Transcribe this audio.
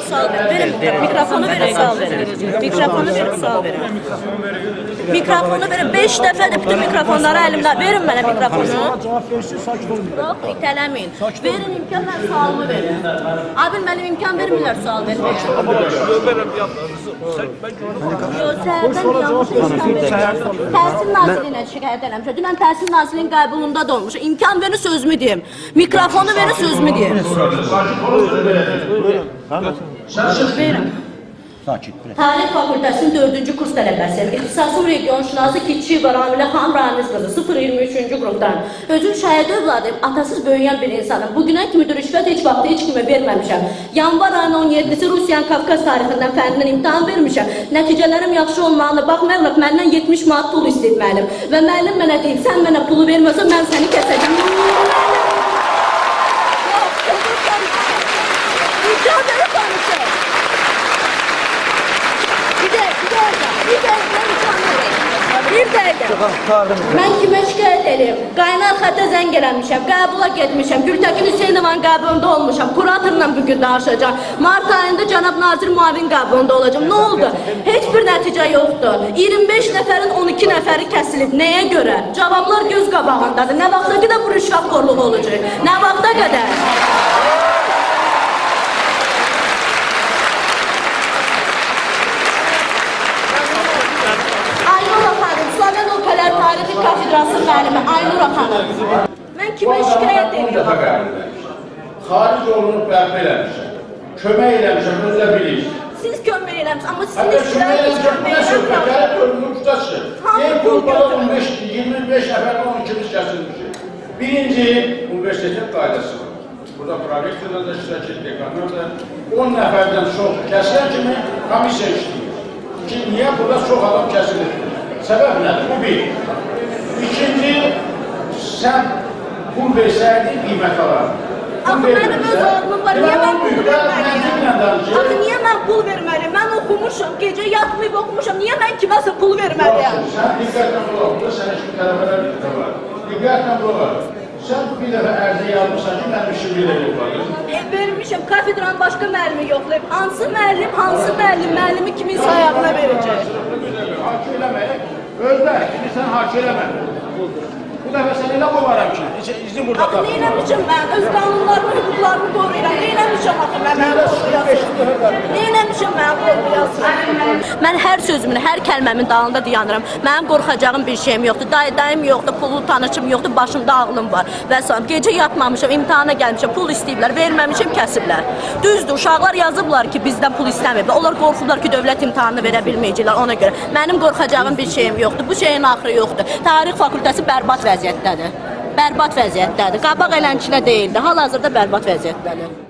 sual verin. Mikrofonu verin, sual verin. Mikrofonu verin, sual verin. Mikrofonu verin. 5 dəfədir bütün mikrofonları əlimdə. Verin mənə mikrofonu. Cavab versin, sakit olun. Yox, itələməyin. Verin imkan, mən sualımı verin. Abi, mənim imkan vermirlər sual verməyə. Yox, səhərdən yanlış imkan verin. Təhsil Nazirliyinə şikayət eləmişəm. Dünən Təhsil Nazirliyinin qəbulunda da olmuş. İmkan verin, sözümü deyim. Mikrofonu verin, sözümü deyim. Verin. Tarix Fakültəsinin 4-cü kurs tələbəsiyəm. İxtisasım region şinası Kitçiyeva Ramilə xanım Ramiz qızı 023-cü qrupdan. Özüm şəhid övladıyım, atasız böyüyən bir insanım. Bugünə kimi rüşvət heç vaxt heç kimə verməmişəm. Yanvar ayının 17-si Rusiyanın Kafkaz tarixindən fənnindən imtahan vermişəm. Nəticələrim yaxşı olmağına baxmayaraq məndən 70 manat pul istəyib müəllim. Və müəllim mənə deyib, sən mənə pulu verməsən mən səni kəsəcəm. Bir dəqiqə. Mən kimə şikayət edeyim? Qaynar xəttə zəng eləmişəm, qəbula getmişəm, Gültəkin Hüseynovanın qəbulunda olmuşam, kuratorla bugün danışacağım. Mart ayında cənab nazir müavin qəbulunda olacağım. Nə oldu? Heç bir nəticə yoxdur. 25 nəfərin 12 nəfəri kəsilib. Nəyə görə? Cavablar göz qabağındadır. Nə vaxta qədər bu rüşvətxorluq olacaq? Nə vaxta qədər? Tarixi kafedrası müəllimi Aynura xanım. Mən kimə şikayət edirəm? Xaric olunub bərpa eləmişəm. Kömək eləmişəm, özlə bilir. Siz kömək eləmişsiniz, amma sizin işçiləriniz kömək eləmişsiniz. Gəlib ölümün qutası. Yer qurbalar 25 nəfərdən 12-miz kəsilmişik. Birinci, universitetin qaydası var. Burada prorektorda da iştirak etdik, dekanlar da 10 nəfərdən çox kəsilən kimi komissiya işləyir. Ki, niyə burada çox adam kəsilir? Səbəb nədir? Bu bir. İkinci, sən pul versəydin, qiymət alardın. Axı mənim öz oğlum var, niyə mən pul verməliyim? Axı niyə mən pul verməliyim? Mən oxumuşum, gecə yatmayıb oxumuşum, niyə mən kiməsə pul verməliyim? Sən diqqətlə bula, burada sənə şimdi tələbələr var. Diqqətlə bula. Sən bir dəfə ərzə yazmışsan ki, mən işim bir də yoxladım. Vermişim, kafedranın başqa müəllimi yoxlayıb. Hansı müəllim, müəllimi kimin sayağına verəcək? Haki eləməyək, özlər, şimdi sən haki eləmədin. Bu dəfə sən elə qovaram ki, izni burada tapın. Axı, neynəmişim mən? Öz qanunlarımı, hüquqlarımı qoruyuram. Neynəmişim axı mən qoruyasın? Neynəmişim mən qoruyasın? Mən hər sözümün, hər kəlməmin dalında dayanıram. Mənim qorxacağım bir şeyim yoxdur. Dayım yoxdur, pullu tanışım yoxdur, başımda ağlım var. Və sonra gecə yatmamışam, imtihana gəlmişəm, pul istəyiblər, verməmişim, kəsiblər. Düzdür, uşaqlar yazıblar ki, bizdən pul istəməyiblər. Onlar qorxublar ki, dövlət imtihanını verə bilməyəcəklər ona görə. Mənim qorxacağım bir şeyim yoxdur, bu şeyin axırı yoxdur. Tarix Fakültəsi bərbad vəziyyətdədir. Bərbad vəziyyətdədir. Qabaq elənciklə deyildi, hal-hazırda bərbad vəziyyətdədir.